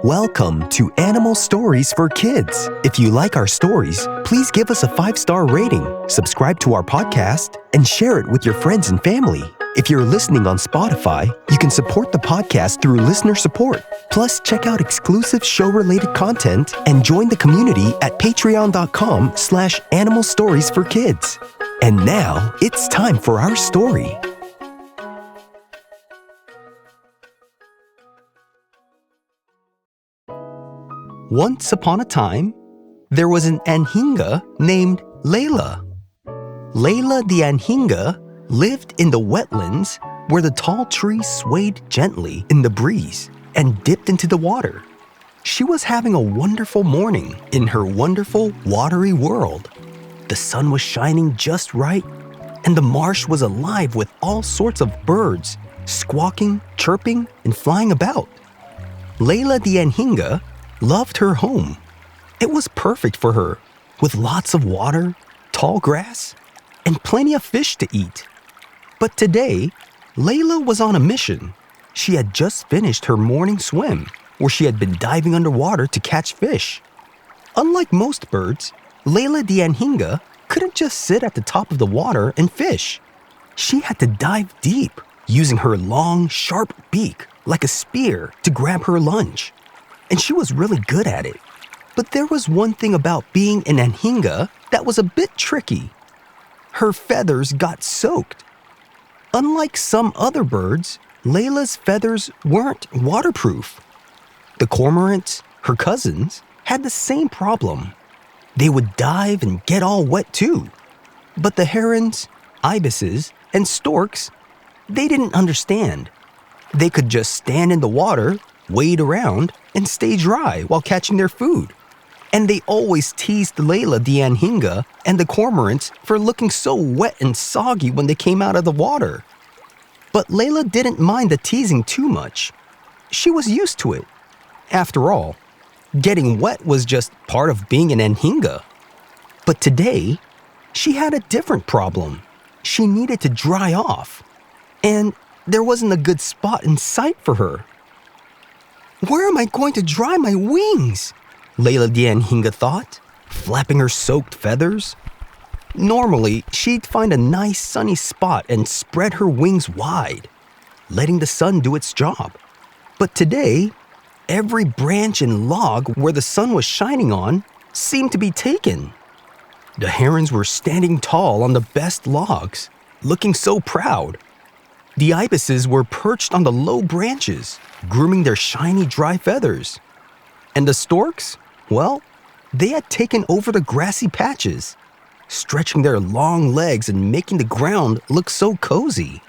Welcome to Animal Stories for Kids. If you like our stories, please give us a 5-star rating, subscribe to our podcast, and share it with your friends and family. If you're listening on Spotify, you can support the podcast through listener support. Plus, check out exclusive show-related content and join the community at patreon.com/Animal Stories for Kids. And now, it's time for our story. Once upon a time, there was an Anhinga named Layla. Layla the Anhinga lived in the wetlands where the tall trees swayed gently in the breeze and dipped into the water. She was having a wonderful morning in her wonderful watery world. The sun was shining just right, and the marsh was alive with all sorts of birds, squawking, chirping, and flying about. Layla the Anhinga loved her home. It was perfect for her, with lots of water, tall grass, and plenty of fish to eat. But today, Layla was on a mission. She had just finished her morning swim, where she had been diving underwater to catch fish. Unlike most birds, Layla the Anhinga couldn't just sit at the top of the water and fish. She had to dive deep, using her long, sharp beak like a spear to grab her lunch. And she was really good at it. But there was one thing about being an Anhinga that was a bit tricky. Her feathers got soaked. Unlike some other birds, Layla's feathers weren't waterproof. The cormorants, her cousins, had the same problem. They would dive and get all wet too. But the herons, ibises, and storks, they didn't understand. They could just stand in the water, wade around, and stay dry while catching their food. And they always teased Layla the Anhinga and the cormorants for looking so wet and soggy when they came out of the water. But Layla didn't mind the teasing too much. She was used to it. After all, getting wet was just part of being an Anhinga. But today, she had a different problem. She needed to dry off. And there wasn't a good spot in sight for her. "Where am I going to dry my wings?" Layla the Anhinga thought, flapping her soaked feathers. Normally, she'd find a nice sunny spot and spread her wings wide, letting the sun do its job. But today, every branch and log where the sun was shining on seemed to be taken. The herons were standing tall on the best logs, looking so proud. The ibises were perched on the low branches, grooming their shiny dry feathers. And the storks, well, they had taken over the grassy patches, stretching their long legs and making the ground look so cozy.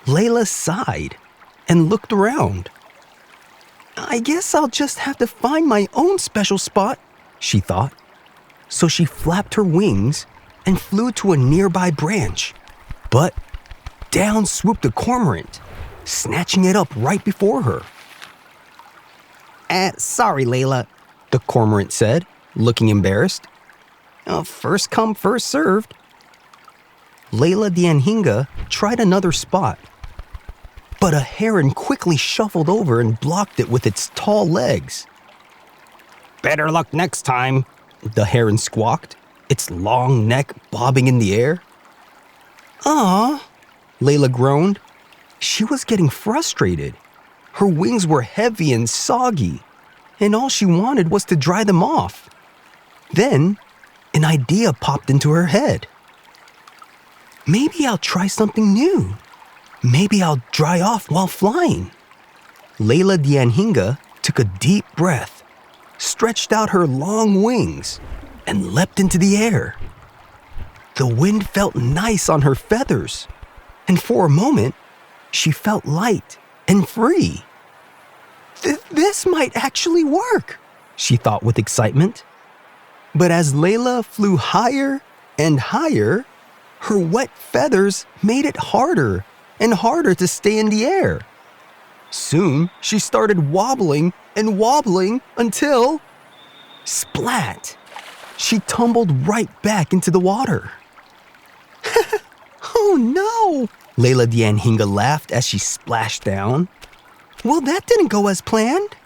Layla sighed and looked around. "I guess I'll just have to find my own special spot," she thought. So she flapped her wings and flew to a nearby branch. But down swooped the cormorant, snatching it up right before her. Sorry, Layla," the cormorant said, looking embarrassed. First come, first served." Layla the Anhinga tried another spot. But a heron quickly shuffled over and blocked it with its tall legs. "Better luck next time," the heron squawked, its long neck bobbing in the air. "Aw," Layla groaned. She was getting frustrated. Her wings were heavy and soggy, and all she wanted was to dry them off. Then, an idea popped into her head. "Maybe I'll try something new. Maybe I'll dry off while flying." Layla the Anhinga took a deep breath, stretched out her long wings, and leapt into the air. The wind felt nice on her feathers, and for a moment, she felt light and free. This might actually work," she thought with excitement. But as Layla flew higher and higher, her wet feathers made it harder and harder to stay in the air. Soon, she started wobbling and wobbling until, splat! She tumbled right back into the water. "Oh no!" Layla the Anhinga laughed as she splashed down. "Well, that didn't go as planned."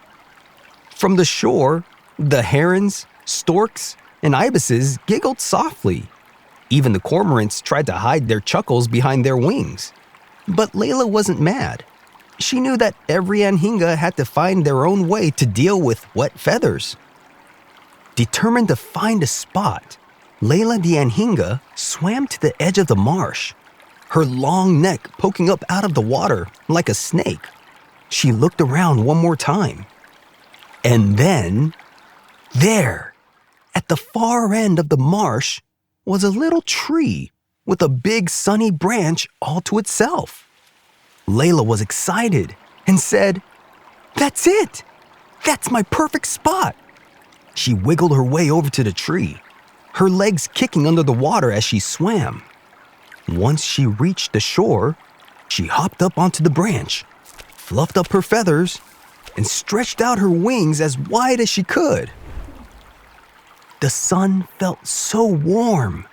From the shore, the herons, storks, and ibises giggled softly. Even the cormorants tried to hide their chuckles behind their wings. But Layla wasn't mad. She knew that every Anhinga had to find their own way to deal with wet feathers. Determined to find a spot, Layla the Anhinga swam to the edge of the marsh, her long neck poking up out of the water like a snake. She looked around one more time. And then, there, at the far end of the marsh, was a little tree with a big sunny branch all to itself. Layla was excited and said, "That's it! That's my perfect spot!" She wiggled her way over to the tree, her legs kicking under the water as she swam. Once she reached the shore, she hopped up onto the branch, fluffed up her feathers, and stretched out her wings as wide as she could. The sun felt so warm,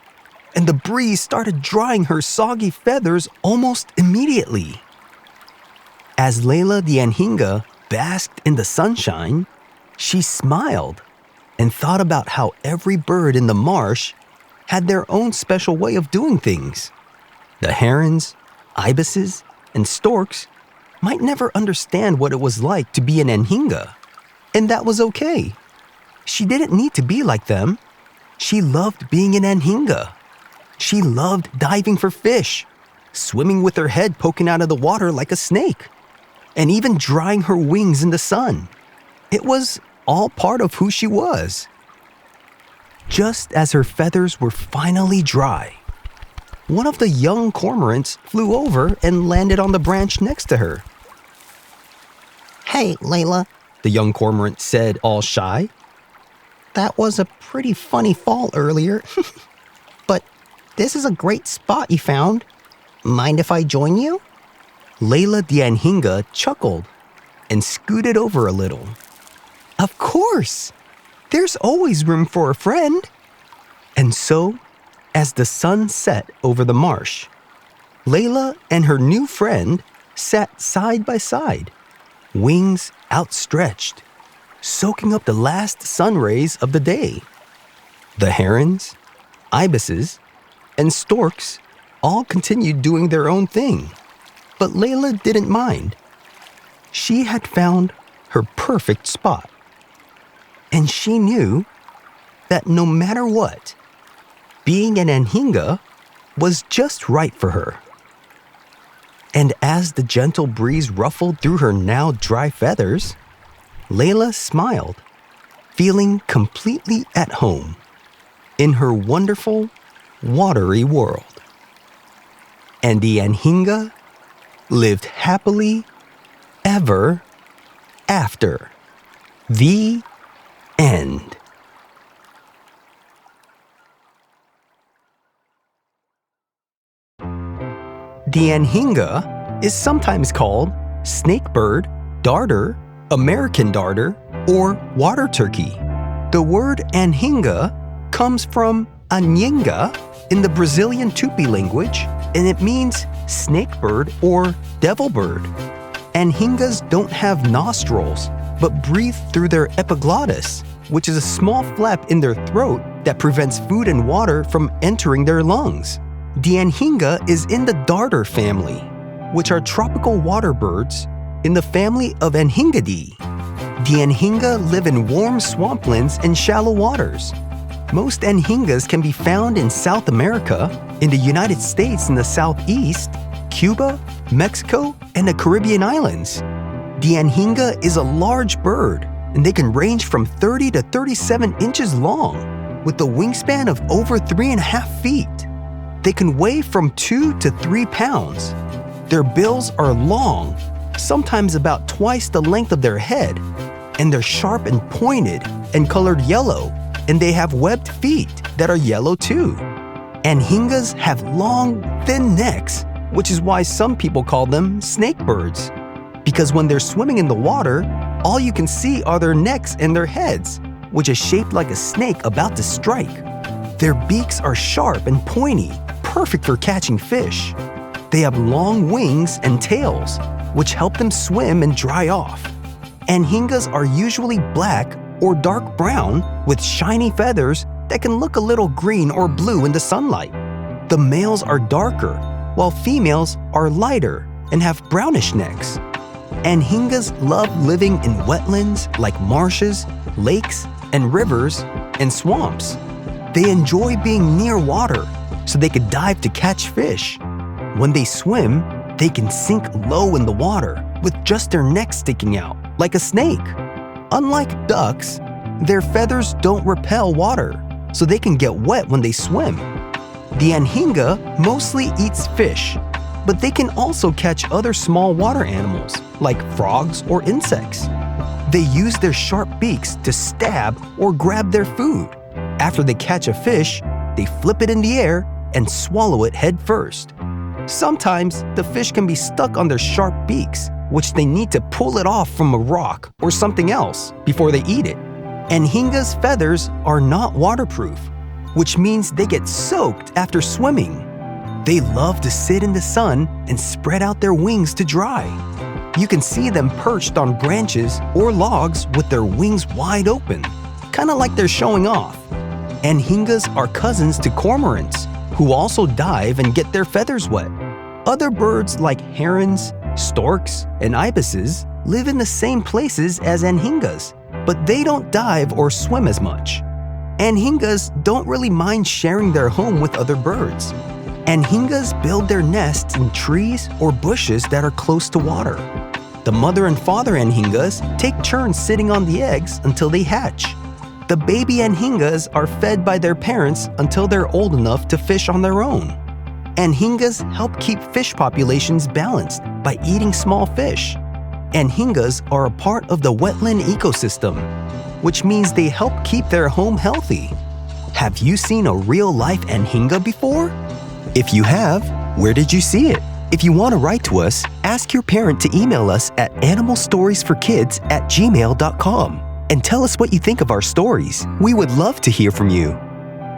and the breeze started drying her soggy feathers almost immediately. As Layla the Anhinga basked in the sunshine, she smiled and thought about how every bird in the marsh had their own special way of doing things. The herons, ibises, and storks might never understand what it was like to be an Anhinga, and that was okay. She didn't need to be like them. She loved being an Anhinga. She loved diving for fish, swimming with her head poking out of the water like a snake, and even drying her wings in the sun. It was all part of who she was. Just as her feathers were finally dry, one of the young cormorants flew over and landed on the branch next to her. "Hey, Layla," the young cormorant said, all shy. "that was a pretty funny fall earlier. But this is a great spot you found. Mind if I join you?" Layla the Anhinga chuckled and scooted over a little. "Of course! There's always room for a friend." And so, as the sun set over the marsh, Layla and her new friend sat side by side, wings outstretched, soaking up the last sun rays of the day. The herons, ibises, and storks all continued doing their own thing, but Layla didn't mind. She had found her perfect spot. And she knew that no matter what, being an Anhinga was just right for her. And as the gentle breeze ruffled through her now dry feathers, Layla smiled, feeling completely at home in her wonderful, watery world. And the Anhinga lived happily ever after. The end. The Anhinga is sometimes called snakebird, darter, American darter, or water turkey. The word Anhinga comes from Anhinga in the Brazilian Tupi language, and it means snakebird or devil bird. Anhingas don't have nostrils, but breathe through their epiglottis, which is a small flap in their throat that prevents food and water from entering their lungs. The Anhinga is in the darter family, which are tropical water birds in the family of Anhingidae. The Anhinga live in warm swamplands and shallow waters. Most Anhingas can be found in South America, in the United States in the Southeast, Cuba, Mexico, and the Caribbean islands. The Anhinga is a large bird, and they can range from 30 to 37 inches long, with a wingspan of over 3.5 feet. They can weigh from 2 to 3 pounds. Their bills are long, sometimes about twice the length of their head, and they're sharp and pointed and colored yellow, and they have webbed feet that are yellow too. Anhingas have long, thin necks, which is why some people call them snake birds. Because when they're swimming in the water, all you can see are their necks and their heads, which is shaped like a snake about to strike. Their beaks are sharp and pointy, perfect for catching fish. They have long wings and tails, which help them swim and dry off. Anhingas are usually black or dark brown with shiny feathers that can look a little green or blue in the sunlight. The males are darker, while females are lighter and have brownish necks. Anhingas love living in wetlands like marshes, lakes, and rivers, and swamps. They enjoy being near water, so they can dive to catch fish. When they swim, they can sink low in the water with just their neck sticking out, like a snake. Unlike ducks, their feathers don't repel water, so they can get wet when they swim. The Anhinga mostly eats fish, but they can also catch other small water animals, like frogs or insects. They use their sharp beaks to stab or grab their food. After they catch a fish, they flip it in the air and swallow it head first. Sometimes the fish can be stuck on their sharp beaks, which they need to pull it off from a rock or something else before they eat it. Anhinga's feathers are not waterproof, which means they get soaked after swimming. They love to sit in the sun and spread out their wings to dry. You can see them perched on branches or logs with their wings wide open, kind of like they're showing off. Anhingas are cousins to cormorants, who also dive and get their feathers wet. Other birds like herons, storks, and ibises live in the same places as Anhingas, but they don't dive or swim as much. Anhingas don't really mind sharing their home with other birds. Anhingas build their nests in trees or bushes that are close to water. The mother and father Anhingas take turns sitting on the eggs until they hatch. The baby Anhingas are fed by their parents until they're old enough to fish on their own. Anhingas help keep fish populations balanced by eating small fish. Anhingas are a part of the wetland ecosystem, which means they help keep their home healthy. Have you seen a real-life Anhinga before? If you have, where did you see it? If you want to write to us, ask your parent to email us at animalstoriesforkids@gmail.com and tell us what you think of our stories. We would love to hear from you.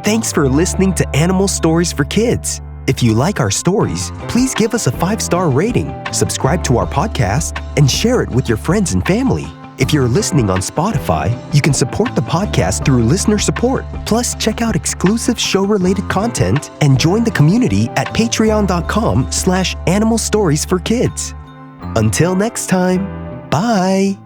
Thanks for listening to Animal Stories for Kids. If you like our stories, please give us a 5-star rating, subscribe to our podcast, and share it with your friends and family. If you're listening on Spotify, you can support the podcast through listener support. Plus, check out exclusive show-related content and join the community at patreon.com/animalstoriesforkids. Until next time, bye!